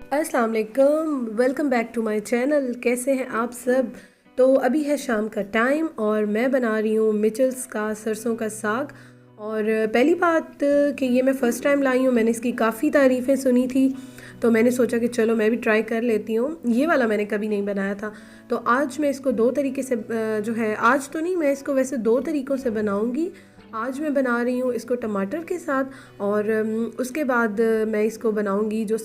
अस्सलाम वालेकुम, welcome back to my channel. कैसे हैं आप सब? तो अभी है शाम का टाइम और मैं बना रही हूँ मिचल्स का सरसों का साग। और पहली बात कि ये मैं फ़र्स्ट टाइम लाई हूँ, मैंने इसकी काफ़ी तारीफ़ें सुनी थी, तो मैंने सोचा कि चलो मैं भी ट्राई कर लेती हूँ। ये वाला मैंने कभी नहीं बनाया था, तो आज मैं इसको दो तरीके से जो है, आज तो नहीं, मैं इसको वैसे दो तरीक़ों से बनाऊँगी। आज मैं बना रही हूँ इसको टमाटर के साथ और उसके बाद मैं इसको बनाऊँगी जो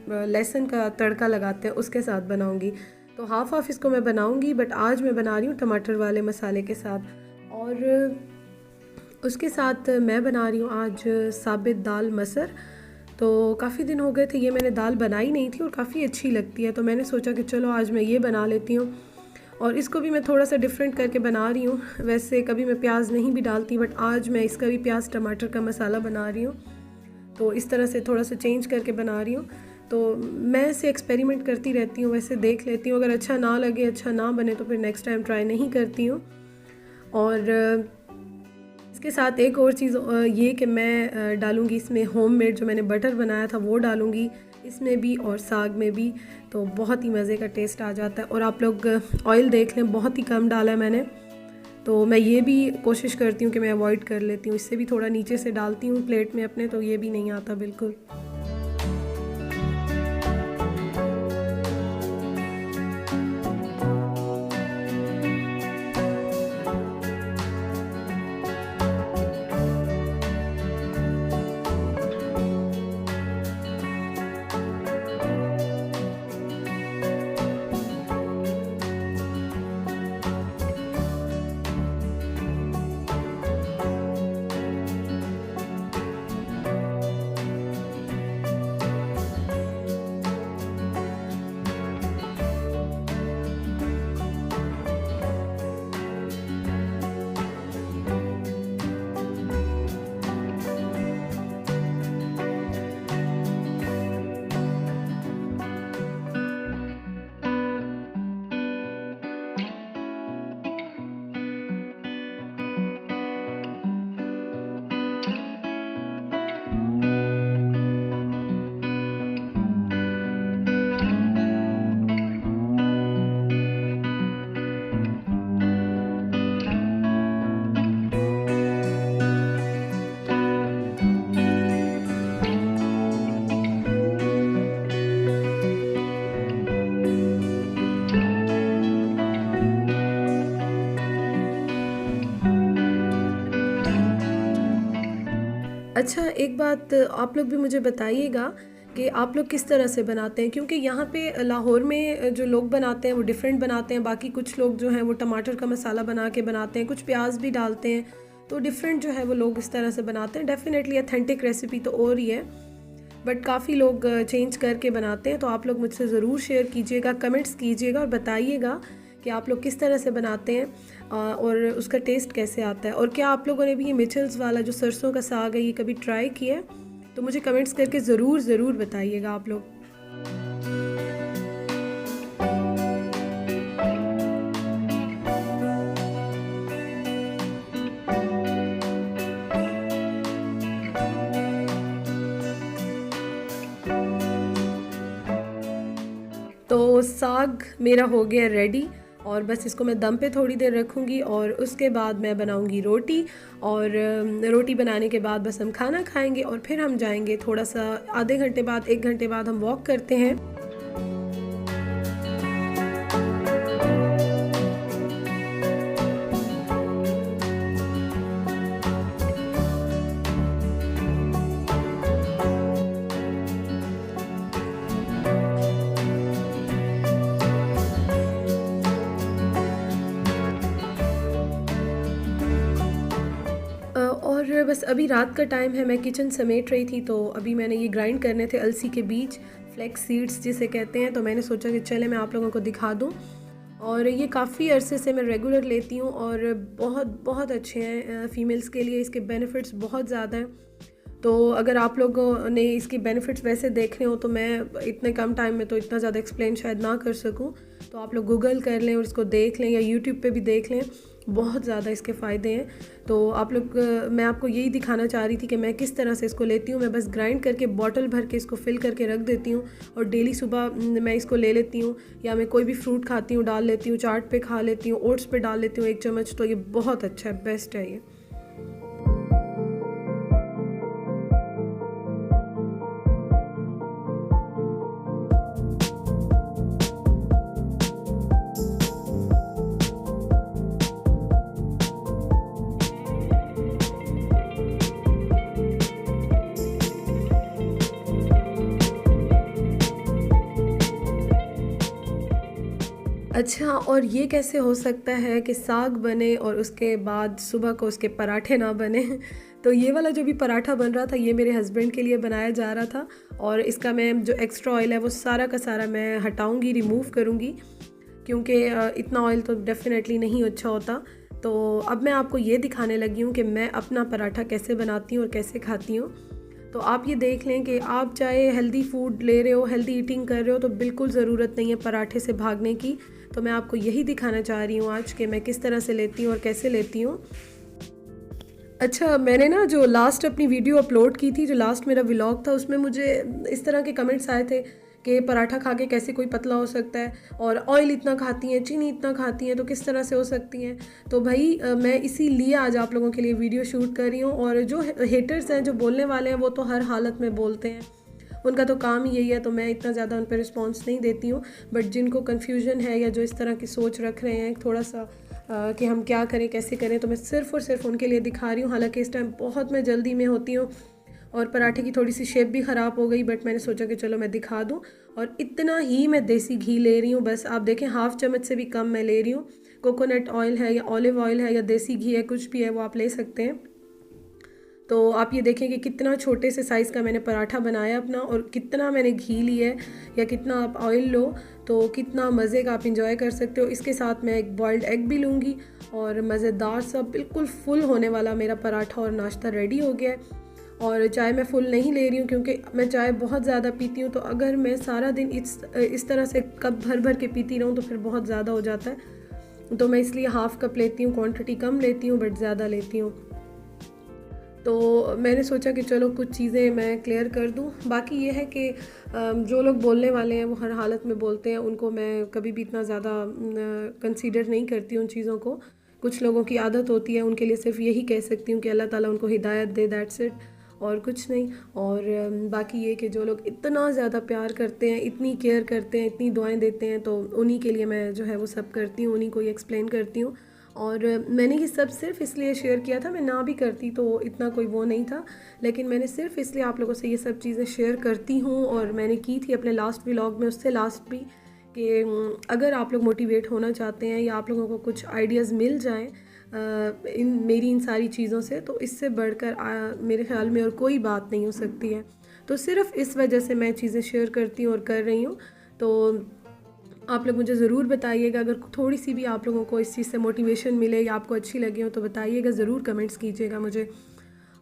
लहसुन का तड़का लगाते हैं उसके साथ बनाऊँगी। तो हाफ़ हाफ़ इसको मैं बनाऊँगी, बट आज मैं बना रही हूँ टमाटर वाले मसाले के साथ। और उसके साथ मैं बना रही हूँ आज साबित दाल मसर। तो काफ़ी दिन हो गए थे ये मैंने दाल बनाई नहीं थी और काफ़ी अच्छी लगती है, तो मैंने सोचा कि चलो आज मैं ये बना लेती हूँ। और इसको भी मैं थोड़ा सा डिफरेंट करके बना रही हूँ। वैसे कभी मैं प्याज नहीं भी डालती, बट आज मैं इसका भी प्याज टमाटर का मसाला बना रही हूँ, तो इस तरह से थोड़ा सा चेंज करके बना रही हूँ। तो मैं इसे एक्सपेरिमेंट करती रहती हूँ, वैसे देख लेती हूँ, अगर अच्छा ना लगे, अच्छा ना बने तो फिर नेक्स्ट टाइम ट्राई नहीं करती हूँ। और इसके साथ एक और चीज़ ये कि मैं डालूँगी इसमें होममेड जो मैंने बटर बनाया था वो डालूँगी इसमें भी और साग में भी, तो बहुत ही मज़े का टेस्ट आ जाता है। और आप लोग ऑयल देख लें, बहुत ही कम डाला है मैंने, तो मैं ये भी कोशिश करती हूँ कि मैं अवॉइड कर लेती हूँ, इससे भी थोड़ा नीचे से डालती हूँ प्लेट में अपने, तो ये भी नहीं आता बिल्कुल। अच्छा, एक बात आप लोग भी मुझे बताइएगा कि आप लोग किस तरह से बनाते हैं, क्योंकि यहाँ पे लाहौर में जो लोग बनाते हैं वो डिफरेंट बनाते हैं। बाकी कुछ लोग जो हैं वो टमाटर का मसाला बना के बनाते हैं, कुछ प्याज भी डालते हैं, तो डिफरेंट जो है वो लोग इस तरह से बनाते हैं। डेफिनेटली अथेंटिक रेसिपी तो और ही है, बट काफ़ी लोग चेंज करके बनाते हैं। तो आप लोग मुझसे ज़रूर शेयर कीजिएगा, कमेंट्स कीजिएगा और बताइएगा कि आप लोग किस तरह से बनाते हैं और उसका टेस्ट कैसे आता है। और क्या आप लोगों ने भी ये मिचल्स वाला जो सरसों का साग है ये कभी ट्राई किया है? तो मुझे कमेंट्स करके ज़रूर ज़रूर बताइएगा आप लोग। तो साग मेरा हो गया रेडी और बस इसको मैं दम पे थोड़ी देर रखूँगी और उसके बाद मैं बनाऊँगी रोटी। और रोटी बनाने के बाद बस हम खाना खाएंगे और फिर हम जाएंगे थोड़ा सा आधे घंटे बाद, एक घंटे बाद हम वॉक करते हैं। और बस अभी रात का टाइम है, मैं किचन समेट रही थी, तो अभी मैंने ये ग्राइंड करने थे अलसी के बीज, फ्लैक्स सीड्स जिसे कहते हैं, तो मैंने सोचा कि चले मैं आप लोगों को दिखा दूं। और ये काफ़ी अरसे से मैं रेगुलर लेती हूँ और बहुत बहुत अच्छे हैं फ़ीमेल्स के लिए, इसके बेनिफिट्स बहुत ज़्यादा हैं। तो अगर आप लोगों ने इसके बेनिफिट्स वैसे देखने हो तो मैं इतने कम टाइम में तो इतना ज़्यादा एक्सप्लेन शायद ना कर सकूं, तो आप लोग गूगल कर लें और इसको देख लें या यूट्यूब पे भी देख लें। बहुत ज़्यादा इसके फ़ायदे हैं। तो आप लोग मैं आपको यही दिखाना चाह रही थी कि मैं किस तरह से इसको लेती हूँ। मैं बस ग्राइंड करके बॉटल भर के इसको फिल करके रख देती हूँ और डेली सुबह मैं इसको ले लेती हूँ, या मैं कोई भी फ्रूट खाती हूँ डाल लेती हूँ, चाट पे खा लेती हूँ, ओट्स पे डाल लेती हूँ 1 चम्मच। तो ये बहुत अच्छा है, बेस्ट है ये। अच्छा, और ये कैसे हो सकता है कि साग बने और उसके बाद सुबह को उसके पराठे ना बने? तो ये वाला जो भी पराठा बन रहा था ये मेरे हस्बैंड के लिए बनाया जा रहा था, और इसका मैं जो एक्स्ट्रा ऑयल है वो सारा का सारा मैं हटाऊंगी, रिमूव करूंगी, क्योंकि इतना ऑयल तो डेफ़िनेटली नहीं अच्छा होता। तो अब मैं आपको ये दिखाने लगी हूँ कि मैं अपना पराठा कैसे बनाती हूँ और कैसे खाती हूँ। तो आप ये देख लें कि आप चाहे हेल्दी फूड ले रहे हो, हेल्दी ईटिंग कर रहे हो, तो बिल्कुल ज़रूरत नहीं है पराठे से भागने की। तो मैं आपको यही दिखाना चाह रही हूँ आज कि मैं किस तरह से लेती हूँ और कैसे लेती हूँ। अच्छा, मैंने ना जो लास्ट अपनी वीडियो अपलोड की थी, जो लास्ट मेरा व्लॉग था, उसमें मुझे इस तरह के कमेंट्स आए थे कि पराठा खा के कैसे कोई पतला हो सकता है, और ऑयल इतना खाती हैं, चीनी इतना खाती हैं, तो किस तरह से हो सकती हैं। तो भाई मैं इसीलिए आज आप लोगों के लिए वीडियो शूट कर रही हूँ। और जो हेटर्स हैं, जो बोलने वाले हैं, वो तो हर हालत में बोलते हैं, उनका तो काम ही यही है, तो मैं इतना ज़्यादा उन पर रिस्पॉन्स नहीं देती हूँ। बट जिनको कन्फ्यूजन है या जो इस तरह की सोच रख रहे हैं थोड़ा सा कि हम क्या करें, कैसे करें, तो मैं सिर्फ़ और सिर्फ उनके लिए दिखा रही हूँ। हालांकि इस टाइम बहुत मैं जल्दी में होती हूँ और पराठे की थोड़ी सी शेप भी ख़राब हो गई, बट मैंने सोचा कि चलो मैं दिखा दूँ। और इतना ही मैं देसी घी ले रही हूँ, बस आप देखें हाफ़ चम्मच से भी कम मैं ले रही हूँ। कोकोनट ऑयल है या ऑलिव ऑयल है या देसी घी है, कुछ भी है वो आप ले सकते हैं। तो आप ये देखें कि कितना छोटे से साइज़ का मैंने पराठा बनाया अपना, और कितना मैंने घी लिया है या कितना आप ऑयल लो तो कितना मज़े का आप इंजॉय कर सकते हो। इसके साथ मैं एक बॉइल्ड एग भी लूँगी, और मज़ेदार सा बिल्कुल फुल होने वाला मेरा पराठा और नाश्ता रेडी हो गया है। और चाय मैं फ़ुल नहीं ले रही हूँ क्योंकि मैं चाय बहुत ज़्यादा पीती हूँ, तो अगर मैं सारा दिन इस तरह से कप भर भर के पीती रहूँ तो फिर बहुत ज़्यादा हो जाता है। तो मैं इसलिए हाफ़ कप लेती हूँ, क्वांटिटी कम लेती हूँ बट ज़्यादा लेती हूँ। तो मैंने सोचा कि चलो कुछ चीज़ें मैं क्लियर कर दूं। बाकी ये है कि जो लोग बोलने वाले हैं वो हर हालत में बोलते हैं, उनको मैं कभी भी इतना ज़्यादा कंसीडर नहीं करती उन चीज़ों को। कुछ लोगों की आदत होती है, उनके लिए सिर्फ यही कह सकती हूँ कि अल्लाह ताला उनको हिदायत दे, दैट्स इट, और कुछ नहीं। और बाकी ये कि जो लोग इतना ज़्यादा प्यार करते हैं, इतनी केयर करते हैं, इतनी दुआएं देते हैं, तो उन्हीं के लिए मैं जो है वो सब करती हूँ, उन्हीं को ये एक्सप्लेन करती हूँ। और मैंने ये सब सिर्फ इसलिए शेयर किया था, मैं ना भी करती तो इतना कोई वो नहीं था, लेकिन मैंने सिर्फ इसलिए आप लोगों से ये सब चीज़ें शेयर करती हूँ। और मैंने की थी अपने लास्ट व्लॉग में, उससे लास्ट भी, कि अगर आप लोग मोटिवेट होना चाहते हैं या आप लोगों को कुछ आइडियाज़ मिल जाएं इन सारी चीज़ों से, तो इससे बढ़कर मेरे ख्याल में और कोई बात नहीं हो सकती है। तो सिर्फ इस वजह से मैं चीज़ें शेयर करती हूँ और कर रही हूँ। तो आप लोग मुझे ज़रूर बताइएगा, अगर थोड़ी सी भी आप लोगों को इस चीज़ से मोटिवेशन मिले या आपको अच्छी लगी हो तो बताइएगा, ज़रूर कमेंट्स कीजिएगा मुझे।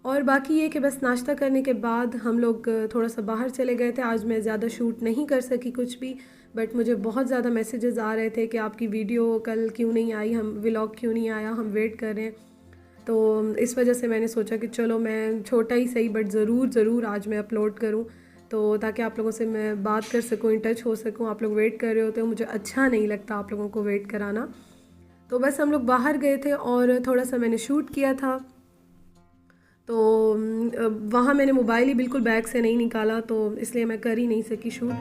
और बाकी ये कि बस नाश्ता करने के बाद हम लोग थोड़ा सा बाहर चले गए थे। आज मैं ज़्यादा शूट नहीं कर सकी कुछ भी, बट मुझे बहुत ज़्यादा मैसेजेस आ रहे थे कि आपकी वीडियो कल क्यों नहीं आई, हम व्लॉग क्यों नहीं आया, हम वेट कर रहे हैं। तो इस वजह से मैंने सोचा कि चलो मैं छोटा ही सही बट ज़रूर आज मैं अपलोड करूँ, तो ताकि आप लोगों से मैं बात कर सकूँ, इन टच हो सकूँ। आप लोग वेट कर रहे होते हो, मुझे अच्छा नहीं लगता आप लोगों को वेट कराना। तो बस हम लोग बाहर गए थे और थोड़ा सा मैंने शूट किया था। तो वहाँ मैंने मोबाइल ही बिल्कुल बैग से नहीं निकाला, तो इसलिए मैं कर ही नहीं सकी शूट।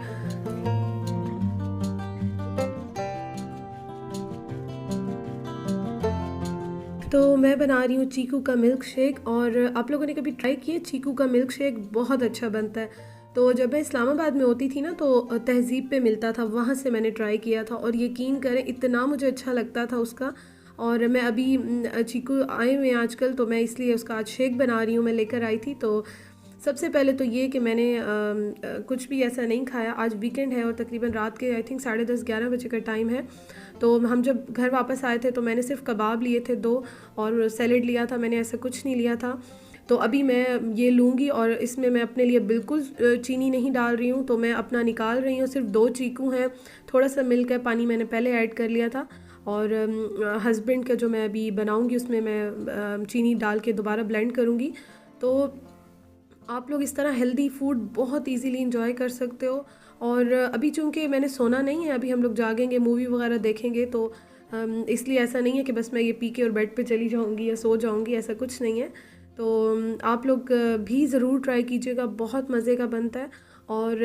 तो मैं बना रही हूँ चीकू का मिल्क शेक, और आप लोगों ने कभी ट्राई किया? चीकू का मिल्क शेक बहुत अच्छा बनता है। तो जब मैं इस्लामाबाद में होती थी ना, तो तहज़ीब पे मिलता था, वहाँ से मैंने ट्राई किया था, और यकीन करें इतना मुझे अच्छा लगता था उसका। और मैं अभी चीकू आए हुए हैं आजकल, तो मैं इसलिए उसका आज शेक बना रही हूँ, मैं लेकर आई थी। तो सबसे पहले तो ये कि मैंने कुछ भी ऐसा नहीं खाया। आज वीकेंड है और तकरीबन रात के आई थिंक 10:30-11 बजे का टाइम है। तो हम जब घर वापस आए थे तो मैंने सिर्फ कबाब लिए थे 2 और सैलेड लिया था, मैंने ऐसा कुछ नहीं लिया था। तो अभी मैं ये लूँगी, और इसमें मैं अपने लिए बिल्कुल चीनी नहीं डाल रही हूँ, तो मैं अपना निकाल रही हूँ। सिर्फ 2 चीकू हैं, थोड़ा सा मिल्क है, पानी मैंने पहले ऐड कर लिया था, और हस्बैंड का जो मैं अभी बनाऊंगी उसमें मैं चीनी डाल के दोबारा ब्लेंड करूंगी। तो आप लोग इस तरह हेल्दी फूड बहुत इजीली इंजॉय कर सकते हो। और अभी चूँकि मैंने सोना नहीं है, अभी हम लोग जागेंगे, मूवी वगैरह देखेंगे, तो इसलिए ऐसा नहीं है कि बस मैं ये पी के और बेड पे चली जाऊंगी या सो जाऊंगी, ऐसा कुछ नहीं है। तो आप लोग भी ज़रूर ट्राई कीजिएगा, बहुत मज़े का बनता है। और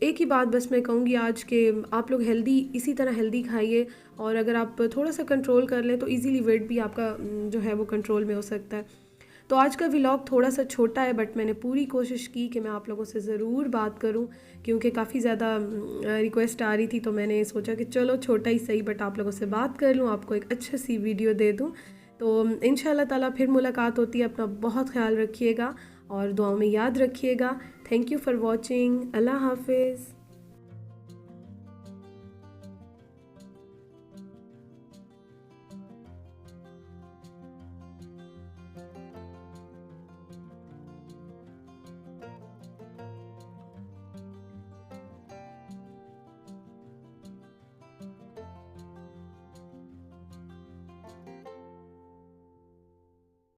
एक ही बात बस मैं कहूँगी आज के, आप लोग हेल्दी इसी तरह हेल्दी खाइए, और अगर आप थोड़ा सा कंट्रोल कर लें तो इजीली वेट भी आपका जो है वो कंट्रोल में हो सकता है। तो आज का व्लॉग थोड़ा सा छोटा है, बट मैंने पूरी कोशिश की कि मैं आप लोगों से ज़रूर बात करूं, क्योंकि काफ़ी ज़्यादा रिक्वेस्ट आ रही थी, तो मैंने सोचा कि चलो छोटा ही सही बट आप लोगों से बात कर लूं, आपको एक अच्छी सी वीडियो दे दूं। तो इंशाल्लाह ताला फिर मुलाकात होती है। अपना बहुत ख्याल रखिएगा और दुआओं में याद रखिएगा। Thank you for watching. अल्लाह हाफिज़।